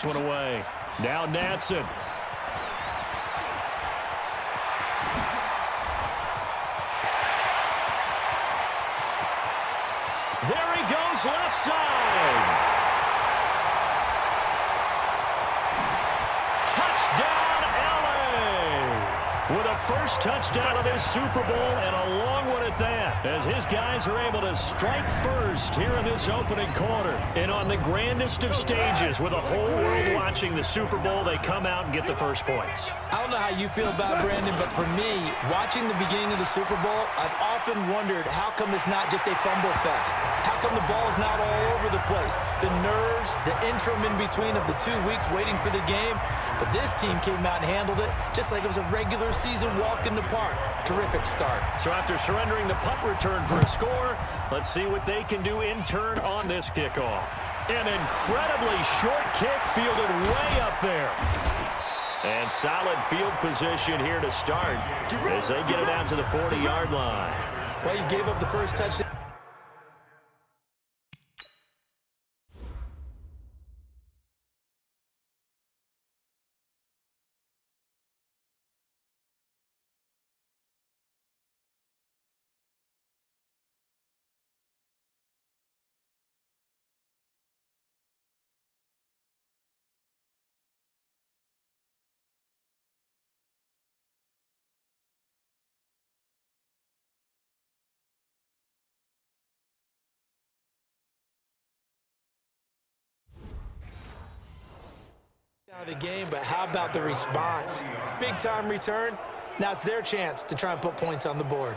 this one away. Now Natson. There he goes, left side. Touchdown, LA. With a first touchdown of this Super Bowl and a long one at that, as his guys are able to strike first here in this opening quarter. And on the grandest of stages, with the whole world watching the Super Bowl, they come out and get the first points. I don't know how you feel about Brandon, but for me, watching the beginning of the Super Bowl, I've often wondered how come it's not just a fumble fest? How come the ball's not all over the place? The nerves, the interim in between of the 2 weeks waiting for the game. But this team came out and handled it just like it was a regular season walk in the park. Terrific start. So after surrendering the punt return for a score, let's see what they can do in turn on this kickoff. An incredibly short kick fielded way up there. And solid field position here to start as they get it out to the 40-yard line. Well, you gave up the first touchdown. Of the game, but how about the response? Big time return. Now it's their chance to try and put points on the board.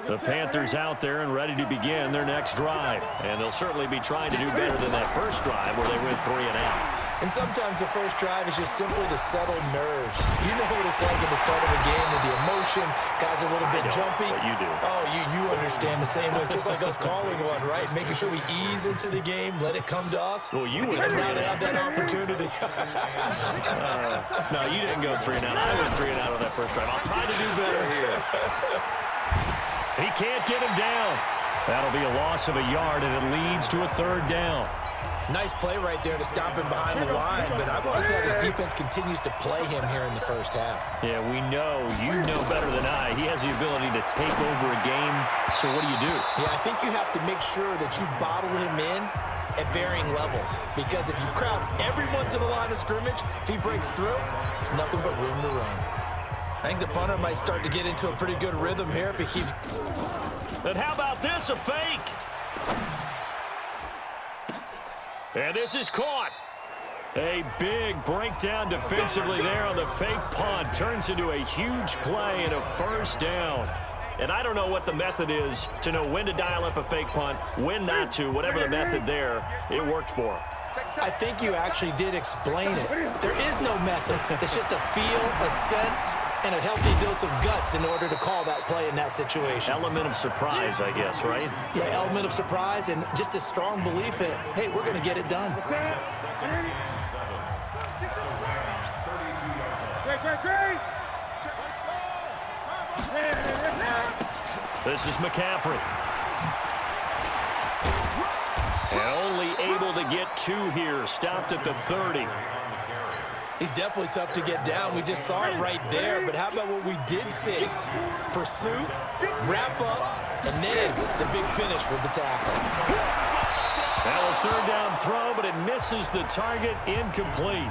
The Panthers out there and ready to begin their next drive. And they'll certainly be trying to do better than that first drive where they went 3 and out. And sometimes the first drive is just simply to settle nerves. You know what it's like at the start of a game with the emotion. Guys are a little bit jumpy. But you do. Oh, you understand the same way. It's just like us calling one, right? Making sure we ease into the game, let it come to us. Well, you went and 3 now and they out. have that opportunity. No, you didn't go 3 and out. I went 3 and out on that first drive. I'll try to do better here. He can't get him down. That'll be a loss of a yard, and it leads to a 3rd down. Nice play right there to stop him behind the line, but I want to see how this defense continues to play him here in the first half. Yeah, we know. You know better than I. He has the ability to take over a game, so what do you do? Yeah, I think you have to make sure that you bottle him in at varying levels, because if you crowd everyone to the line of scrimmage, if he breaks through, there's nothing but room to run. I think the punter might start to get into a pretty good rhythm here if he keeps... And how about this, a fake? And this is caught. A big breakdown defensively there on the fake punt. Turns into a huge play and a 1st down. And I don't know what the method is to know when to dial up a fake punt, when not to. Whatever the method there, it worked for him. I think you actually did explain it. There is no method. It's just a feel, a sense, and a healthy dose of guts in order to call that play in that situation. Element of surprise, I guess, right? Yeah, element of surprise and just a strong belief in, hey, we're going to get it done. This is McCaffrey. And only able to get 2 here. Stopped at the 30. He's definitely tough to get down. We just saw it right there. But how about what we did see? Pursuit, wrap up, and then the big finish with the tackle. Now a 3rd down throw, but it misses the target. Incomplete.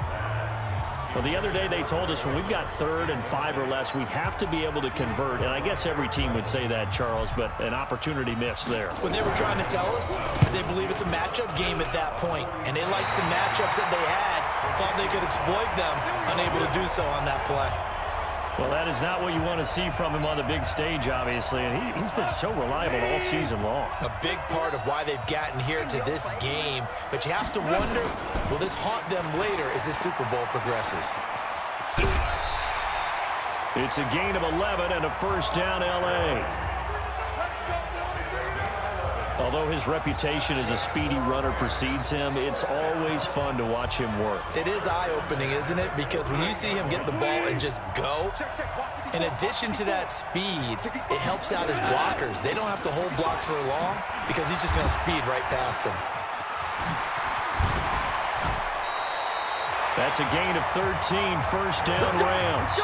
Well, the other day they told us when we've got 3rd and 5 or less, we have to be able to convert. And I guess every team would say that, Charles, but an opportunity missed there. What they were trying to tell us is they believe it's a matchup game at that point. And they liked some matchups that they had, thought they could exploit them, unable to do so on that play. Well, that is not what you want to see from him on the big stage, obviously. And he's been so reliable all season long. A big part of why they've gotten here to this game. But you have to wonder, will this haunt them later as this Super Bowl progresses? It's a gain of 11 and a 1st down, L.A. Although his reputation as a speedy runner precedes him, it's always fun to watch him work. It is eye-opening, isn't it? Because when you see him get the ball and just go, in addition to that speed, it helps out his blockers. They don't have to hold blocks for long because he's just going to speed right past them. That's a gain of 13, first down Rams.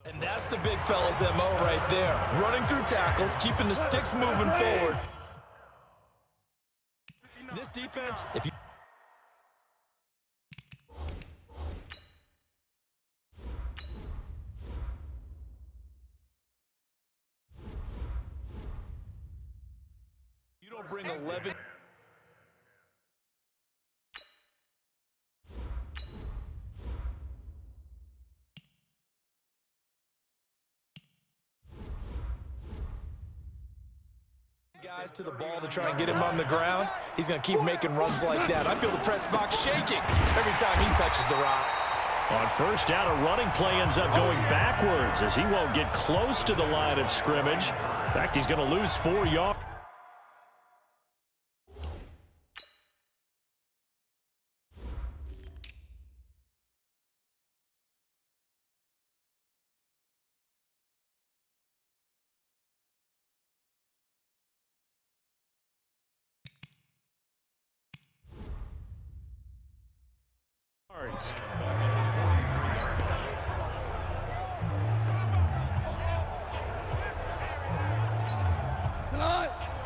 And that's the big fella's MO right there. Running through tackles, keeping the sticks moving forward. This defense, if you... You don't bring 11... guys to the ball to try and get him on the ground, he's going to keep making runs like that. I feel the press box shaking every time he touches the rock. On first down, a running play ends up going backwards as he won't get close to the line of scrimmage. In fact, he's going to lose 4 yards.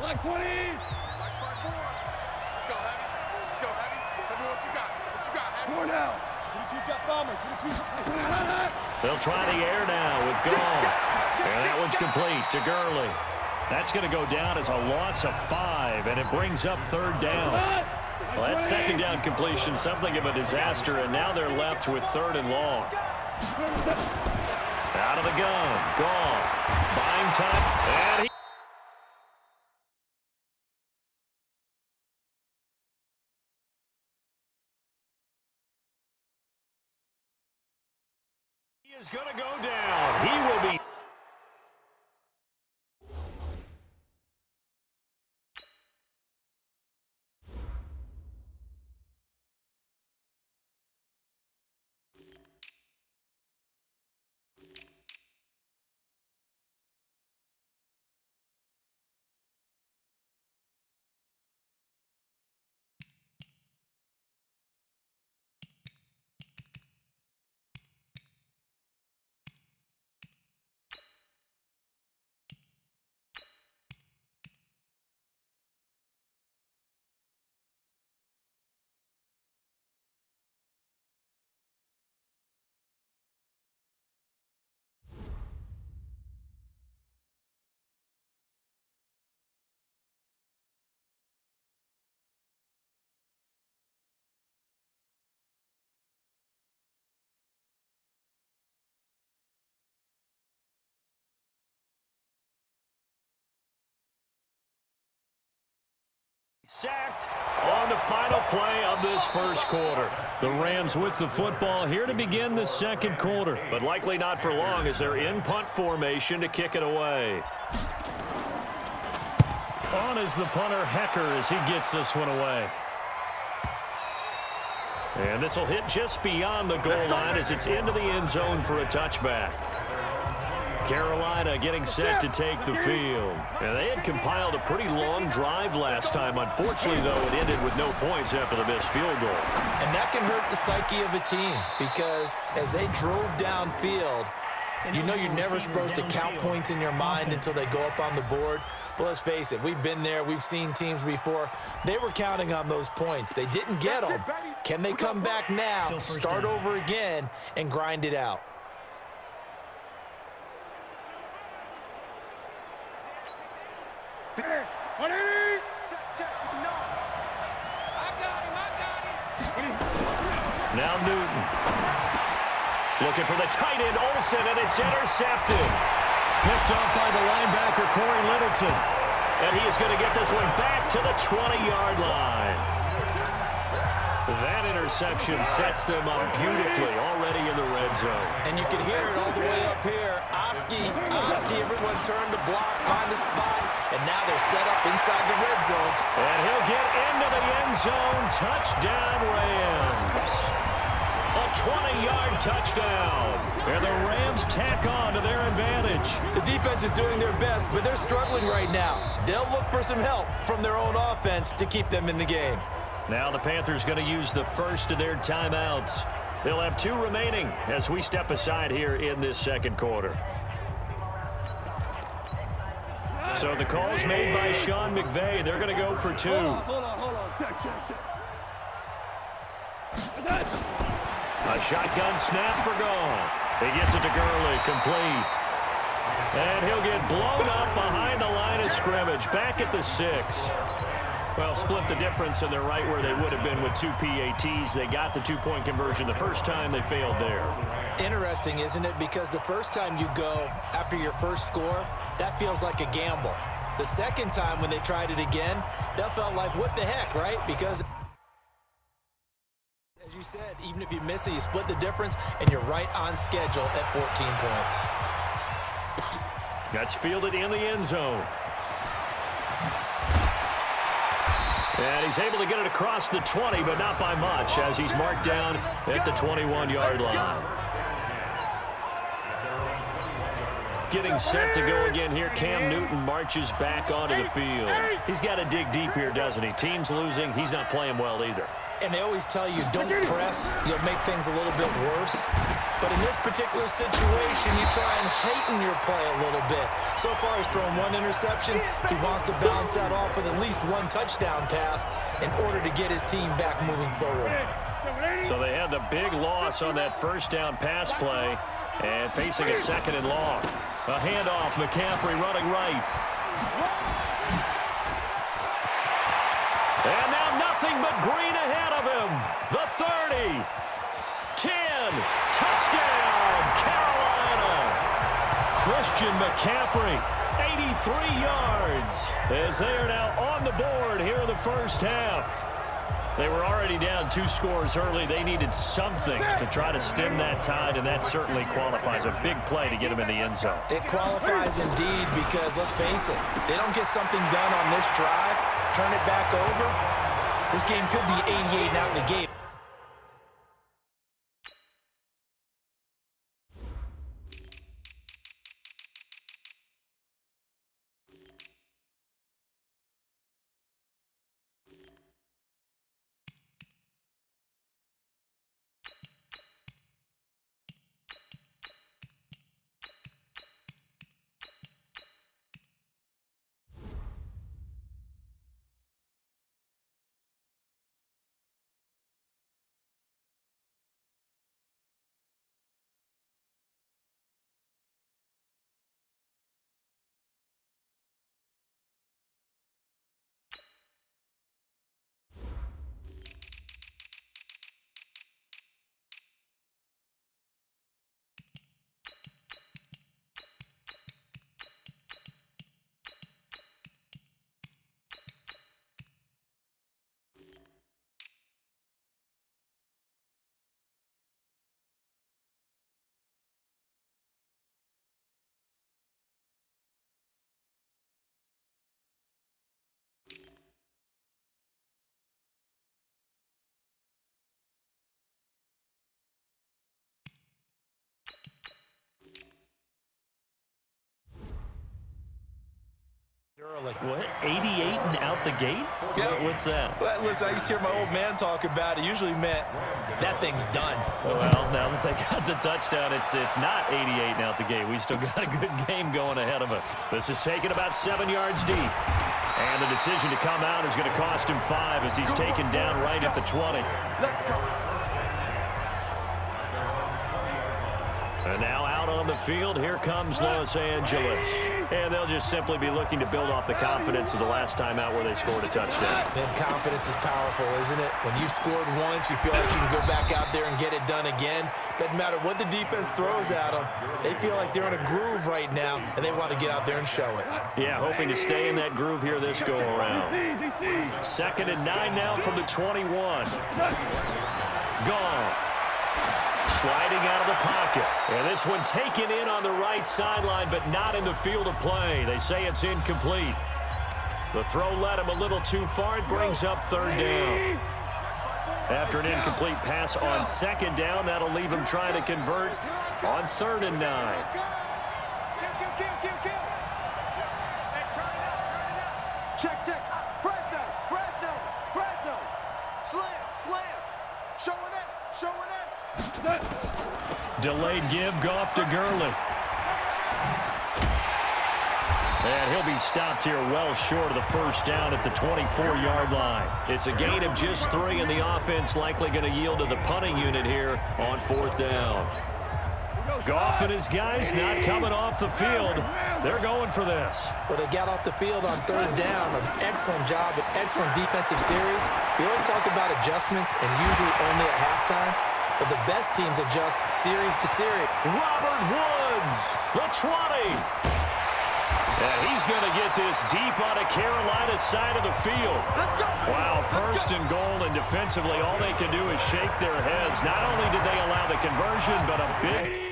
Like 20. Like 5-4. Let's go, Heavy. Let's go, Heavy. Heavy, what you got? What you got, Heavy? More now. They'll try the air now with Gall. And that one's complete to Gurley. That's going to go down as a loss of 5, and it brings up third down. Well, that second down completion, something of a disaster, and now they're left with third and long. Out of the gun, Gall. Buying time, and he is going to go down. He will be. Sacked on the final play of this first quarter. The Rams with the football here to begin the second quarter, but likely not for long as they're in punt formation to kick it away. On is the punter, Hecker, as he gets this one away. And this will hit just beyond the goal line as it's into the end zone for a touchback. Carolina getting set to take the field. And they had compiled a pretty long drive last time. Unfortunately, though, it ended with no points after the missed field goal. And that can hurt the psyche of a team because as they drove downfield, you know you're never supposed to count points in your mind until they go up on the board. But let's face it, we've been there. We've seen teams before. They were counting on those points. They didn't get them. Can they come back now, start over again, and grind it out? Now Newton. Looking for the tight end, Olsen, and it's intercepted. Picked up by the linebacker, Corey Littleton. And he is going to get this one back to the 20-yard line. That interception sets them up beautifully already in the red zone. And you can hear it all the way up here. Oski, everyone turned to block, find a spot, and now they're set up inside the red zone. And he'll get into the end zone. Touchdown, Rams. A 20-yard touchdown. And the Rams tack on to their advantage. The defense is doing their best, but they're struggling right now. They'll look for some help from their own offense to keep them in the game. Now the Panthers going to use the first of their timeouts. They'll have 2 remaining as we step aside here in this second quarter. So the call's made by Sean McVay. They're going to go for 2. Hold on. Check. A shotgun snap for Goff. He gets it to Gurley, complete. And he'll get blown up behind the line of scrimmage, back at the 6. Well, split the difference, and they're right where they would have been with 2 PATs. They got the 2-point conversion the first time. They failed there. Interesting, isn't it? Because the first time you go after your first score, that feels like a gamble. The second time when they tried it again, that felt like, what the heck, right? Because, as you said, even if you miss it, you split the difference, and you're right on schedule at 14 points. That's fielded in the end zone. And he's able to get it across the 20, but not by much, as he's marked down at the 21-yard line. Getting set to go again here. Cam Newton marches back onto the field. He's got to dig deep here, doesn't he? Team's losing. He's not playing well either. And they always tell you, don't press. You'll make things a little bit worse. But in this particular situation, you try and heighten your play a little bit. So far, he's thrown 1 interception. He wants to bounce that off with at least 1 touchdown pass in order to get his team back moving forward. So they had the big loss on that first down pass play and facing a 2nd and long. A handoff, McCaffrey running right. And now nothing but green ahead of him. The 30. 10. Touchdown, Carolina. Christian McCaffrey, 83 yards, as they are now on the board here in the first half. They were already down 2 scores early. They needed something to try to stem that tide, and that certainly qualifies. A big play to get them in the end zone. It qualifies indeed because, let's face it, they don't get something done on this drive, turn it back over, this game could be 88 out the gate. Early. What, 88 and out the gate? Yeah. What's that? Well, listen, I used to hear my old man talk about it. Usually meant that thing's done. Well, now that they got the touchdown, it's not 88 and out the gate. We still got a good game going ahead of us. This is taken about 7 yards deep. And the decision to come out is going to cost him 5 as he's taken down right at the 20. Let's go. And now out on the field, here comes Los Angeles. And they'll just simply be looking to build off the confidence of the last time out where they scored a touchdown. And confidence is powerful, isn't it? When you've scored once, you feel like you can go back out there and get it done again. Doesn't matter what the defense throws at them. They feel like they're in a groove right now, and they want to get out there and show it. Yeah, hoping to stay in that groove here this go-around. 2nd and 9 now from the 21. Goff. Sliding out of the pocket. And this one taken in on the right sideline, but not in the field of play. They say it's incomplete. The throw led him a little too far. It brings up 3rd down. After an incomplete pass on 2nd down, that'll leave him trying to convert on 3rd and 9. Check. Slam. Showing it. Delayed give, Goff to Gurley. And he'll be stopped here well short of the first down at the 24-yard line. It's a gain of just 3, and the offense likely going to yield to the punting unit here on 4th down. Goff and his guys not coming off the field. They're going for this. Well, they got off the field on 3rd down. An excellent job, an excellent defensive series. We always talk about adjustments, and usually only at halftime. But the best teams adjust series to series. Robert Woods, the 20. And he's going to get this deep on a Carolina side of the field. Wow, 1st and goal, and defensively all they can do is shake their heads. Not only did they allow the conversion, but a big...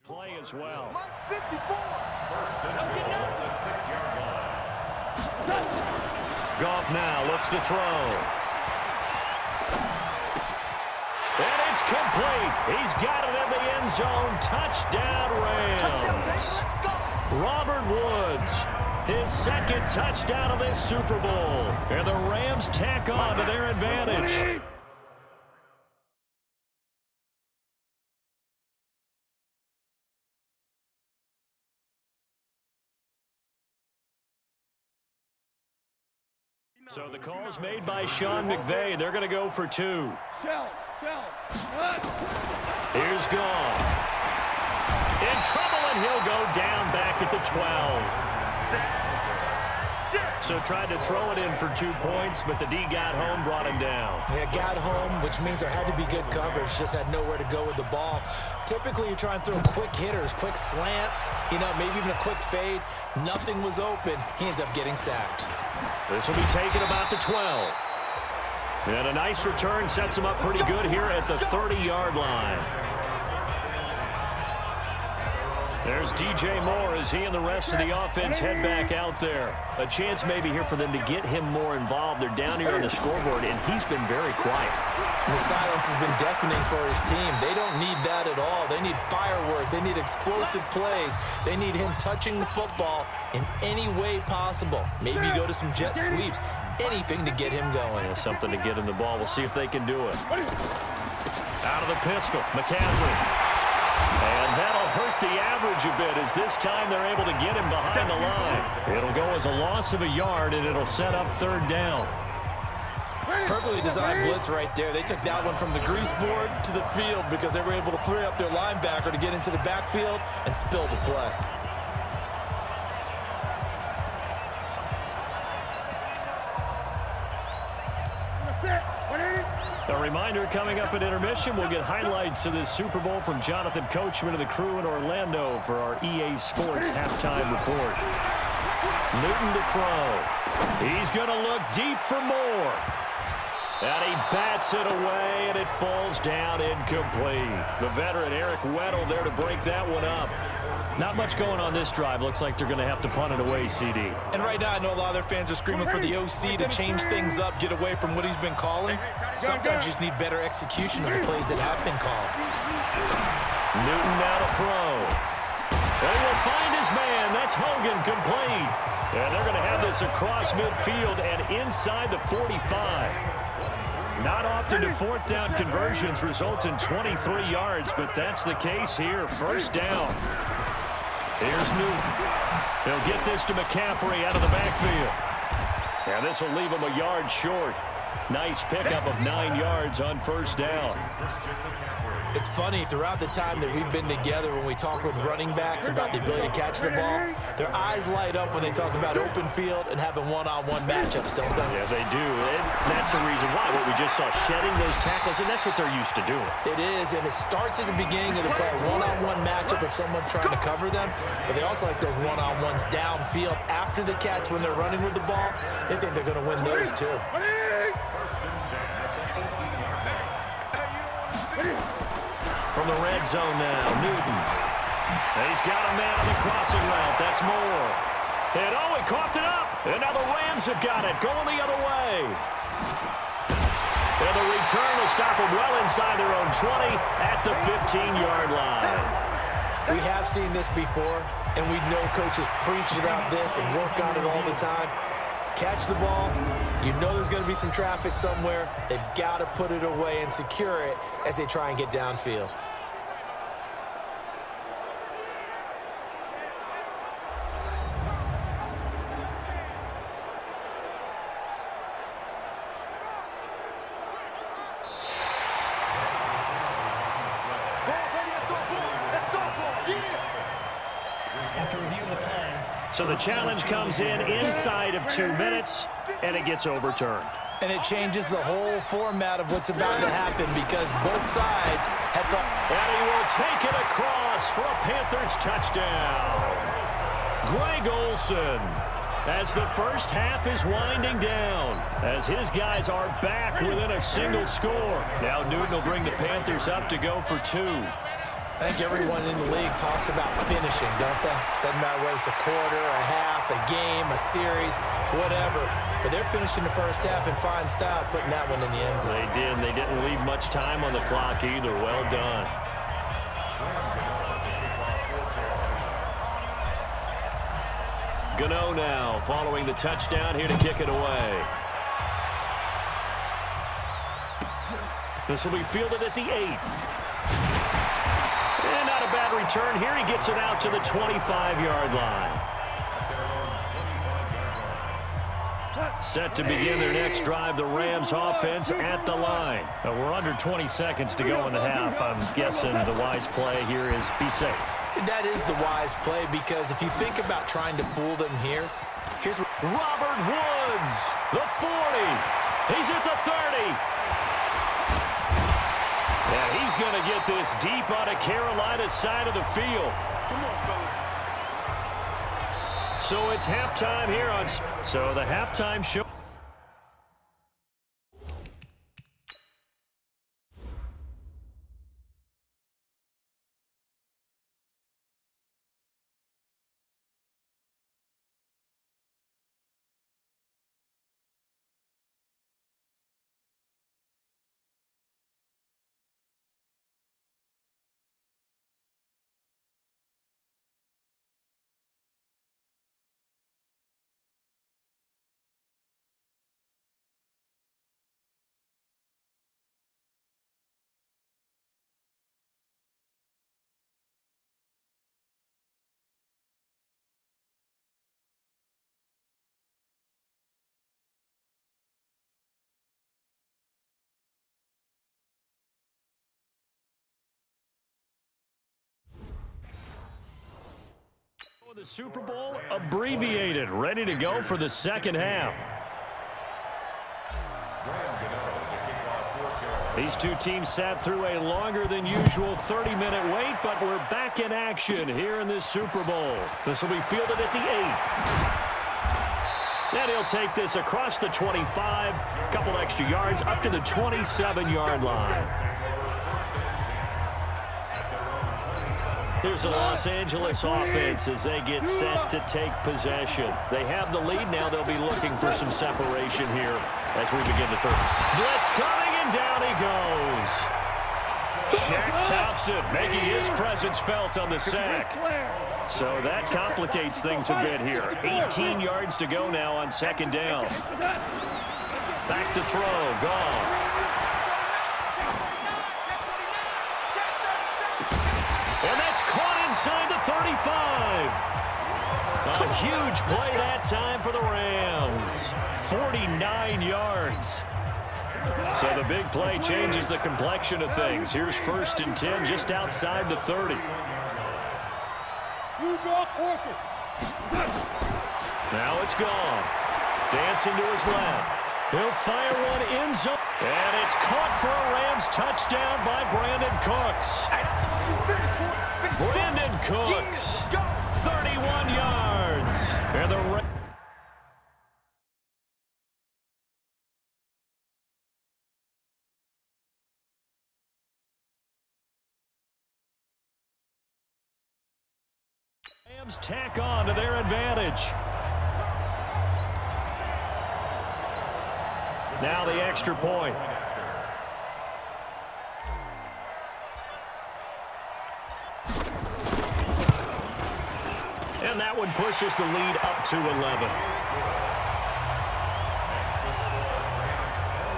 play as well. Minus 54. First and goal at the 6-yard line. Goff now looks to throw. And it's complete. He's got it in the end zone. Touchdown, Rams. Robert Woods, his 2nd touchdown of this Super Bowl. And the Rams tack on to their advantage. So the call's made by Sean McVay. They're going to go for 2. Here's Goff. In trouble, and he'll go down back at the 12. So tried to throw it in for 2 points, but the D got home, brought him down. Yeah, got home, which means there had to be good coverage. Just had nowhere to go with the ball. Typically, you try and throw quick hitters, quick slants, maybe even a quick fade. Nothing was open. He ends up getting sacked. This will be taken about the 12. And a nice return sets him up pretty good here at the 30-yard line. There's DJ Moore as he and the rest of the offense head back out there. A chance maybe here for them to get him more involved. They're down here on the scoreboard, and he's been very quiet. And the silence has been deafening for his team. They don't need that at all. They need fireworks. They need explosive plays. They need him touching the football in any way possible. Maybe go to some jet sweeps. Anything to get him going. Yeah, something to get him the ball. We'll see if they can do it. Out of the pistol, McCaffrey. And that'll hurt the average a bit as this time they're able to get him behind the line. It'll go as a loss of a yard, and it'll set up 3rd down. Perfectly designed blitz right there. They took that one from the grease board to the field because they were able to free up their linebacker to get into the backfield and spill the play. A reminder, coming up at intermission, we'll get highlights of this Super Bowl from Jonathan Coachman and the crew in Orlando for our EA Sports halftime report. Newton to throw. He's going to look deep for more. And he bats it away, and it falls down incomplete. The veteran Eric Weddle there to break that one up. Not much going on this drive. Looks like they're going to have to punt it away, CD. And right now, I know a lot of their fans are screaming for the OC to change things up, get away from what he's been calling. Sometimes you just need better execution of the plays that have been called. Newton now to throw. They will find his man. That's Hogan, complete. And they're going to have this across midfield and inside the 45. Not often do 4th down conversions result in 23 yards, but that's the case here. 1st down. Here's Newton. He'll get this to McCaffrey out of the backfield. And this will leave him a yard short. Nice pickup of 9 yards on first down. It's funny, throughout the time that we've been together, when we talk with running backs about the ability to catch the ball, their eyes light up when they talk about open field and having one-on-one matchups, don't they? Yeah, they do. And that's the reason why. What we just saw, shedding those tackles, and that's what they're used to doing. It is, and it starts at the beginning of the play, a one-on-one matchup if someone's trying to cover them, but they also like those one-on-ones downfield after the catch when they're running with the ball. They think they're going to win those too. From the red zone now, Newton. He's got a man on the crossing route. That's Moore. And oh, he coughed it up. And now the Rams have got it, going the other way. And the return will stop them well inside their own 20 at the 15-yard line. We have seen this before, and we know coaches preach about this and work on it all the time. Catch the ball. You know there's going to be some traffic somewhere. They've got to put it away and secure it as they try and get downfield. After review of the play. So the challenge comes in inside of 2 minutes, and it gets overturned. And it changes the whole format of what's about to happen because both sides have to... And he will take it across for a Panthers touchdown. Greg Olsen, as the first half is winding down, as his guys are back within a single score. Now Newton will bring the Panthers up to go for 2. I think everyone in the league talks about finishing, don't they? Doesn't matter whether it's a quarter, a half, a game, a series, whatever. But they're finishing the first half in fine style, putting that one in the end zone. They did, and they didn't leave much time on the clock either. Well done. Gano now following the touchdown here to kick it away. This will be fielded at the 8. And not a bad return here. He gets it out to the 25-yard line. Set to begin their next drive, the Rams offense at the line. We're under 20 seconds to go in the half. I'm guessing the wise play here is be safe. That is the wise play because if you think about trying to fool them here, here's what... Robert Woods, the 40. He's at the 30. And he's going to get this deep on a Carolina side of the field. Come on, fellas. So it's halftime here on... So the halftime show... The Super Bowl abbreviated, ready to go for the second half. These two teams sat through a longer than usual 30-minute wait, but we're back in action here in this Super Bowl. This will be fielded at the 8. And he'll take this across the 25, a couple extra yards up to the 27-yard line. Here's the Los Angeles offense as they get set to take possession. They have the lead now. They'll be looking for some separation here as we begin the third. Blitz coming, and down he goes. Shaq Thompson making his presence felt on the sack. So that complicates things a bit here. 18 yards to go now on second down. Back to throw, Goff. And that's caught inside the 35. A huge play that time for the Rams. 49 yards. So the big play changes the complexion of things. Here's 1st and 10 just outside the 30. Now it's gone. Dancing to his left. He'll fire one in zone. And it's caught for a Rams touchdown by Brandon Cooks. Brandon Cooks, 31 yards. And the Rams tack on to their advantage. Now the extra point. And that one pushes the lead up to 11.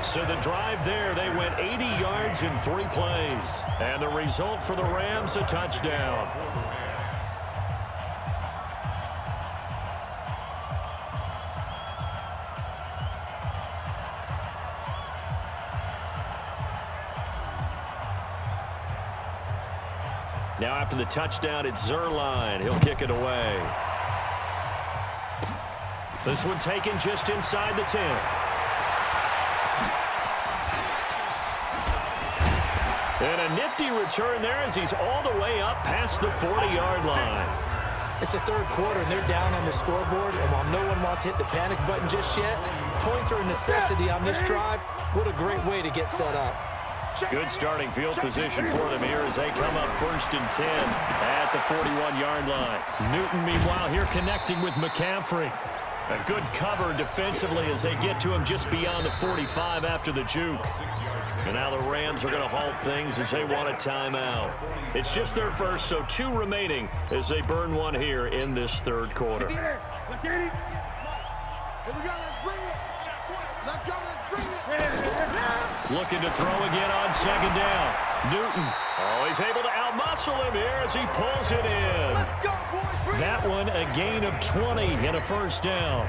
So the drive there, they went 80 yards in 3 plays. And the result for the Rams, a touchdown. Now after the touchdown, it's Zerline. He'll kick it away. This one taken just inside the 10. And a nifty return there as he's all the way up past the 40-yard line. It's the 3rd quarter, and they're down on the scoreboard. And while no one wants to hit the panic button just yet, points are a necessity on this drive. What a great way to get set up. Good starting field position for them here as they come up 1st and 10 at the 41-yard line. Newton, meanwhile, here connecting with McCaffrey. A good cover defensively as they get to him just beyond the 45 after the juke. And now the Rams are going to halt things as they want a timeout. It's just their first, so 2 remaining as they burn one here in this 3rd quarter. Here we go, let's bring it. Let's go, let's bring it. Looking to throw again on 2nd down. Newton, always able to outmuscle him here as he pulls it in. Let's go, boys. That one a gain of 20 and a 1st down.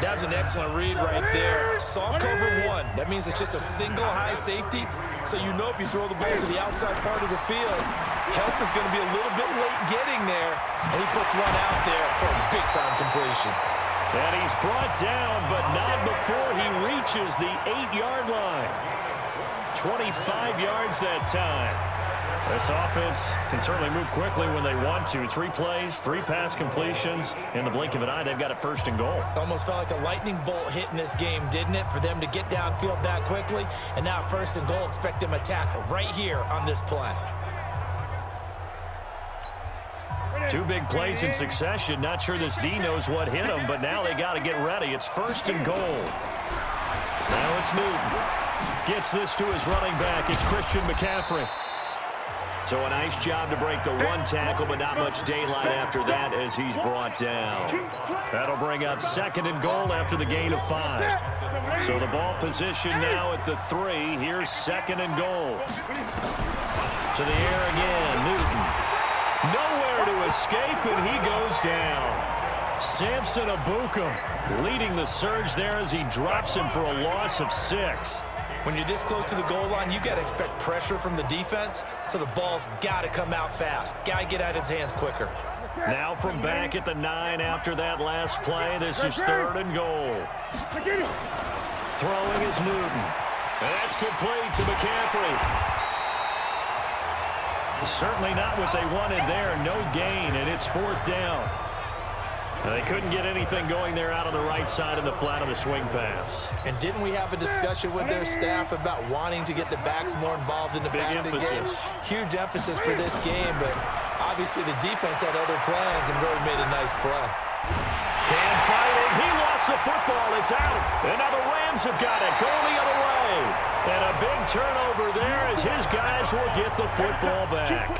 That was an excellent read right there. Saw cover 1. That means it's just a single high safety. So you know if you throw the ball to the outside part of the field, help is going to be a little bit late getting there. And he puts one out there for a big-time completion. And he's brought down, but not before he reaches the 8-yard line. 25 yards that time. This offense can certainly move quickly when they want to. 3 plays, 3 pass completions. In the blink of an eye, they've got it 1st and goal. Almost felt like a lightning bolt hit in this game, didn't it? For them to get downfield that quickly. And now 1st and goal, expect them to tackle right here on this play. 2 big plays in succession. Not sure this D knows what hit him, but now they got to get ready. It's 1st and goal. Now it's Newton. Gets this to his running back. It's Christian McCaffrey. So a nice job to break the 1 tackle, but not much daylight after that as he's brought down. That'll bring up 2nd and goal after the gain of 5. So the ball position now at the 3. Here's 2nd and goal. To the air again, Newton. Nowhere to escape, and he goes down. Samson Abukum leading the surge there as he drops him for a loss of 6. When you're this close to the goal line, you got to expect pressure from the defense, so the ball's got to come out fast. Got to get out of his hands quicker. Now from back at the 9 after that last play, this is 3rd and goal. Throwing is Newton. And that's complete to McCaffrey. Certainly not what they wanted there. No gain, and it's 4th down. They couldn't get anything going there out on the right side of the flat of the swing pass. And didn't we have a discussion with their staff about wanting to get the backs more involved in the passing game? Huge emphasis for this game, but obviously the defense had other plans and really made a nice play. Can fight it. He lost the football. It's out. And now the Rams have got it. Going the other way. And a big turnover there as his guys will get the football back.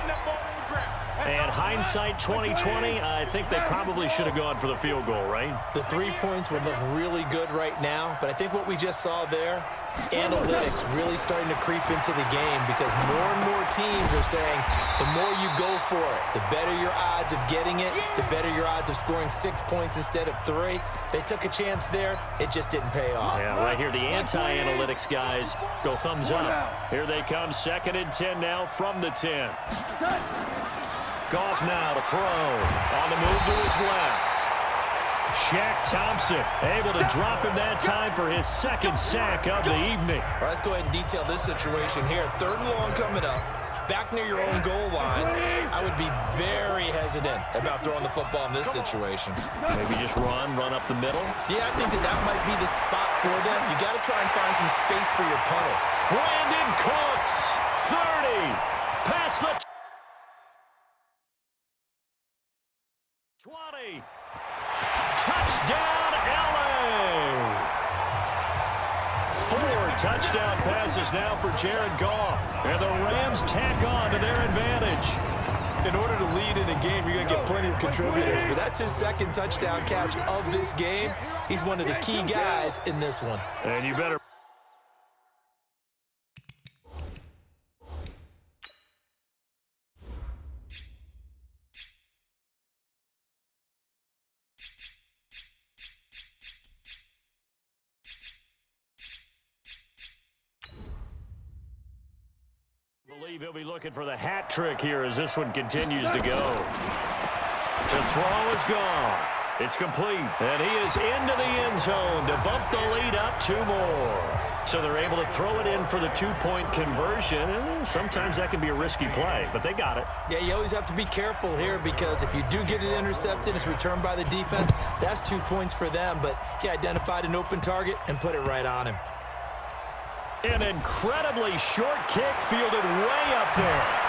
And hindsight 2020, I think they probably should have gone for the field goal, right? The 3 points would look really good right now, but I think what we just saw there, analytics really starting to creep into the game because more and more teams are saying the more you go for it, the better your odds of getting it, the better your odds of scoring 6 points instead of 3. They took a chance there. It just didn't pay off. Yeah, right here, the anti-analytics guys go thumbs up. Here they come, 2nd and 10 now from the 10. Goff now to throw. On the move to his left. Shaq Thompson able to drop him that time for his 2nd sack of the evening. All right, let's go ahead and detail this situation here. 3rd and long coming up. Back near your own goal line. I would be very hesitant about throwing the football in this situation. Maybe just run up the middle. Yeah, I think that might be the spot for them. You got to try and find some space for your punter. Brandon Cooks, 30. Past the 20. Touchdown, LA! 4 touchdown passes now for Jared Goff. And the Rams tack on to their advantage. In order to lead in a game, you're going to get plenty of contributors, but that's his 2nd touchdown catch of this game. He's one of the key guys in this one. And you better... believe he'll be looking for the hat trick here as this one continues to go. To throw is Goff. It's complete. And he is into the end zone to bump the lead up 2 more. So they're able to throw it in for the 2-point conversion. And sometimes that can be a risky play, but they got it. Yeah, you always have to be careful here because if you do get it intercepted, it's returned by the defense. That's 2 points for them, but he identified an open target and put it right on him. An incredibly short kick fielded way up there.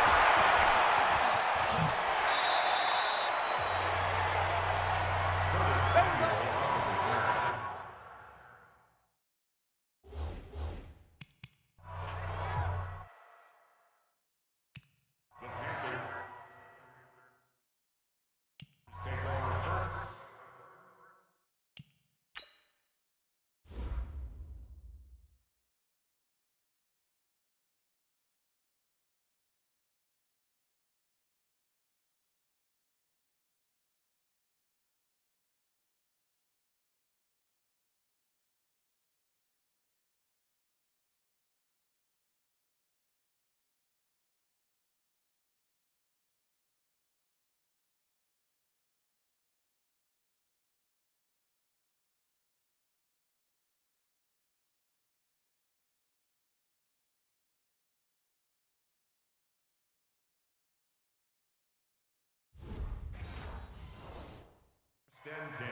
Stand 10.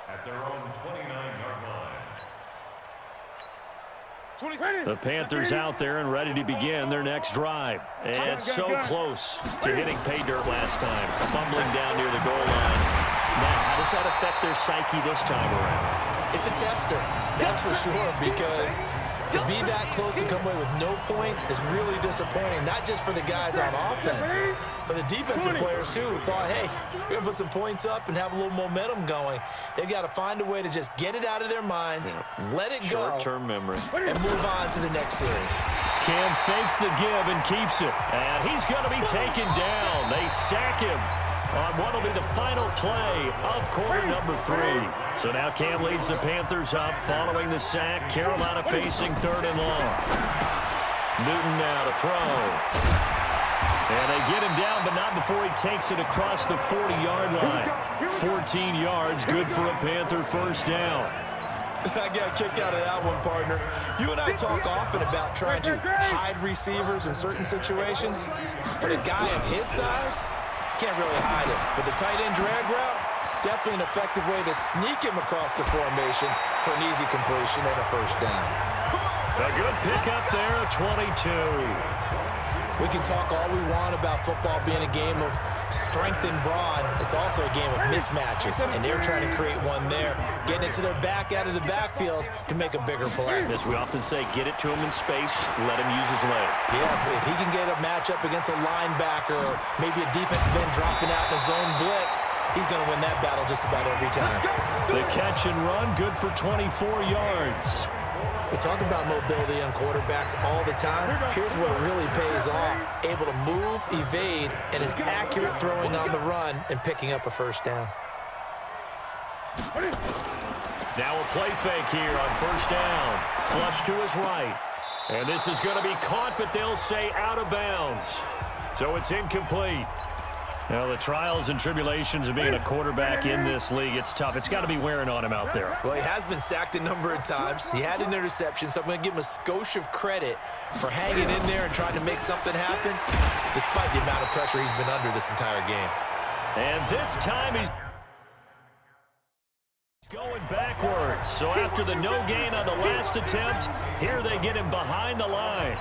At their own 29-yard line. The Panthers out there and ready to begin their next drive. And so close to hitting pay dirt last time. Fumbling down near the goal line. Now, how does that affect their psyche this time around? It's a tester, that's for sure, because to be that close and come away with no points is really disappointing, not just for the guys on offense, but the defensive players, too, who thought, hey, we're going to put some points up and have a little momentum going. They've got to find a way to just get it out of their minds, let it go, short-term memory, and move on to the next series. Cam fakes the give and keeps it. And he's going to be taken down. They sack him on what will be the final play of quarter number 3. So now Cam leads the Panthers up following the sack. Carolina facing 3rd and long. Newton now to throw. And they get him down, but not before he takes it across the 40-yard line. 14 yards, good for a Panther first down. I got a kick out of that one, partner. You and I talk often about trying to hide receivers in certain situations, but a guy of his size can't really hide him. But the tight end drag route, definitely an effective way to sneak him across the formation for an easy completion and a first down. A good pickup there, a 22. We can talk all we want about football being a game of strength and brawn. It's also a game of mismatches, and they're trying to create one there, getting it to their back out of the backfield to make a bigger play. As we often say, get it to him in space, let him use his leg. Yeah, if he can get a matchup against a linebacker or maybe a defensive end dropping out in a zone blitz, he's going to win that battle just about every time. The catch and run, good for 24 yards. We talk about mobility on quarterbacks all the time. Here's where it really pays off. Able to move, evade, and is accurate throwing on the run and picking up a first down. Now a play fake here on first down. Flush to his right. And this is going to be caught, but they'll say out of bounds. So it's incomplete. Now, the trials and tribulations of being a quarterback in this league, it's tough. It's got to be wearing on him out there. Well, he has been sacked a number of times. He had an interception, so I'm going to give him a skosh of credit for hanging in there and trying to make something happen, despite the amount of pressure he's been under this entire game. And this time he's going backwards. So after the no gain on the last attempt, here they get him behind the line.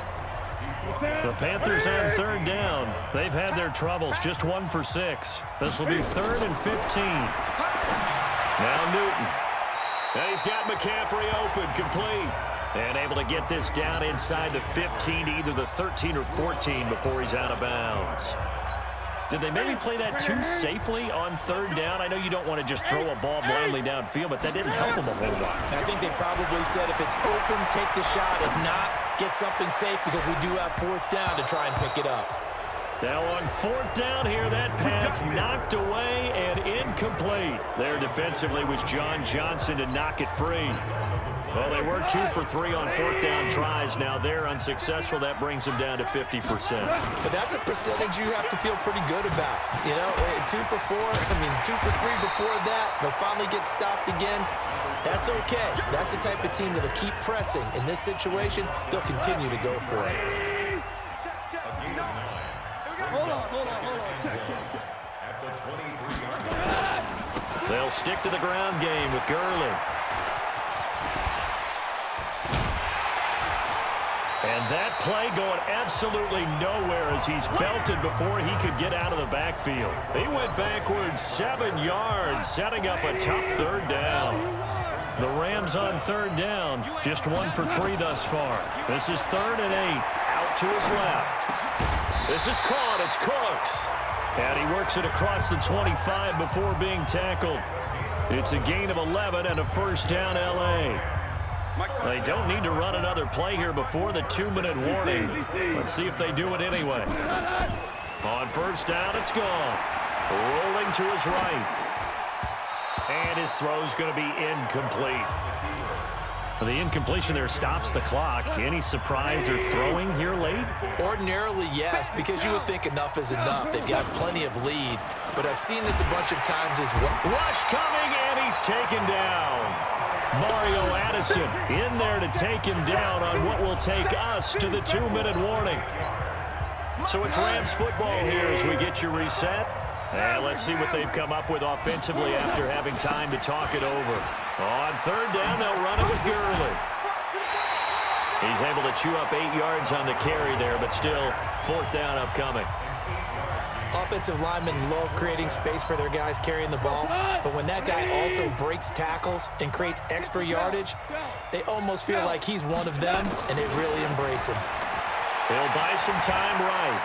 The Panthers on third down. They've had their troubles, just 1 for 6. This will be 3rd and 15. Now Newton. And he's got McCaffrey open, complete. And able to get this down inside the 15 to either the 13 or 14 before he's out of bounds. Did they maybe play that too safely on third down? I know you don't want to just throw a ball blindly downfield, but that didn't help them a whole lot. I think they probably said if it's open, take the shot. If not, get something safe because we do have 4th down to try and pick it up. Now on 4th down here, that pass knocked away and incomplete. There defensively was John Johnson to knock it free. Well, they were 2 for 3 on 4th down tries. Now they're unsuccessful. That brings them down to 50%. But that's a percentage you have to feel pretty good about. You know, 2 for 3 before that, but finally get stopped again. That's okay. That's the type of team that'll keep pressing. In this situation, they'll continue to go for it. They'll stick to the ground game with Gurley. And that play going absolutely nowhere as he's belted before he could get out of the backfield. He went backwards 7 yards, setting up a tough 3rd down. The Rams on 3rd down, just 1 for 3 thus far. This is 3rd and 8, out to his left. This is caught, it's Cooks. And he works it across the 25 before being tackled. It's a gain of 11 and a first down L.A. They don't need to run another play here before the 2-minute warning. Let's see if they do it anyway. On first down, it's gone. Rolling to his right. And his throw's going to be incomplete. The incompletion there stops the clock. Any surprise or throwing here late? Ordinarily, yes, because you would think enough is enough. They've got plenty of lead. But I've seen this a bunch of times as well. Rush coming, and he's taken down. Mario Addison in there to take him down on what will take us to the 2-minute warning. So it's Rams football here as we get you reset. And let's see what they've come up with offensively after having time to talk it over. On 3rd down, they'll run it with Gurley. He's able to chew up 8 yards on the carry there, but still 4th down upcoming. Offensive linemen love creating space for their guys carrying the ball, but when that guy also breaks tackles and creates extra yardage, they almost feel like he's one of them, and they really embrace him. He'll buy some time right.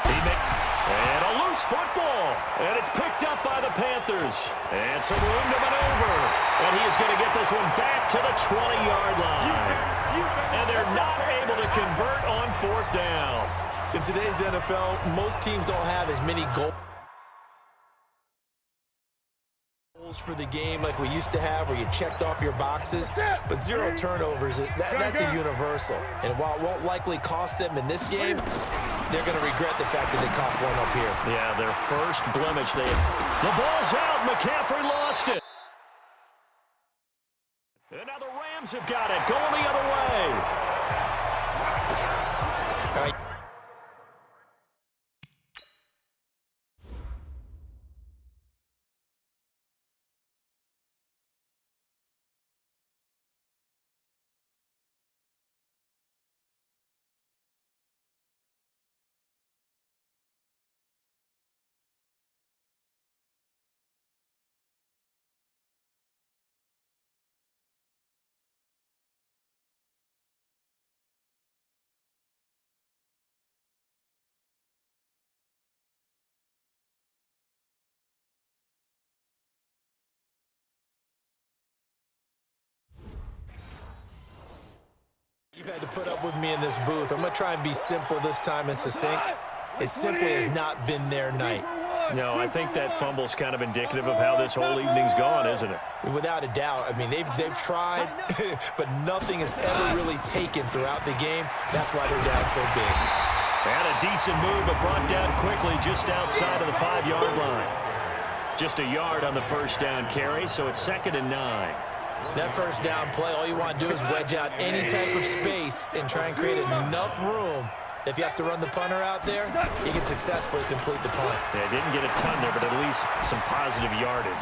And a loose football, and it's picked up by the Panthers. And some room to maneuver, and he is going to get this one back to the 20-yard line. And they're not able to convert on 4th down. In today's NFL, most teams don't have as many goals for the game like we used to have where you checked off your boxes, but 0 turnovers, that's a universal. And while it won't likely cost them in this game, they're going to regret the fact that they coughed one up here. Yeah, their first blemish. The ball's out. McCaffrey lost it. And now the Rams have got it. Going the other way. All right. You've had to put up with me in this booth. I'm going to try and be simple this time and succinct. It simply has not been their night. No, I think that fumble's kind of indicative of how this whole evening's gone, isn't it? Without a doubt. I mean, they've tried, but nothing has ever really taken throughout the game. That's why they're down so big. And a decent move, but brought down quickly just outside of the 5-yard line. Just a yard on the first down carry, so it's 2nd and 9. That first down play, all you want to do is wedge out any type of space and try and create enough room. If you have to run the punter out there, he can successfully complete the punt. Yeah, didn't get a ton there, but at least some positive yardage.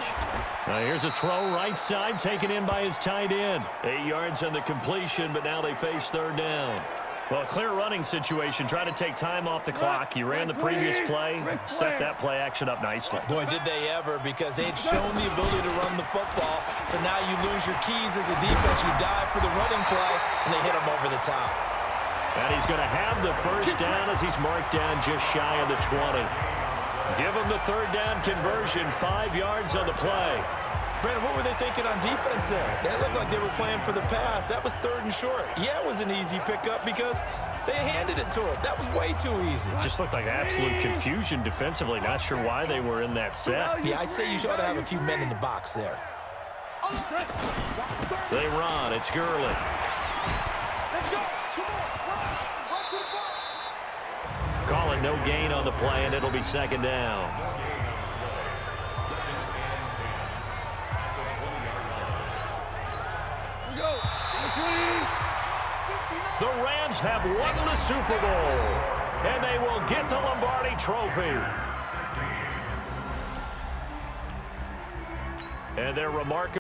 Here's a throw right side, taken in by his tight end. 8 yards on the completion, but now they face 3rd down. Well, a clear running situation. Trying to take time off the clock. He ran the previous play, set that play action up nicely. Boy, did they ever, because they had shown the ability to run the football. So now you lose your keys as a defense. You dive for the running play, and they hit him over the top. And he's going to have the first down as he's marked down just shy of the 20. Give him the 3rd down conversion, 5 yards on the play. Brandon, what were they thinking on defense there? They looked like they were playing for the pass. That was 3rd and short. Yeah, it was an easy pickup because they handed it to him. That was way too easy. Just looked like absolute confusion defensively. Not sure why they were in that set. Yeah, I'd say you ought to have a few men in the box there. They run. It's Gurley. Calling no gain on the play, and it'll be 2nd down. The Rams have won the Super Bowl, and they will get the Lombardi Trophy. And they're remarkable.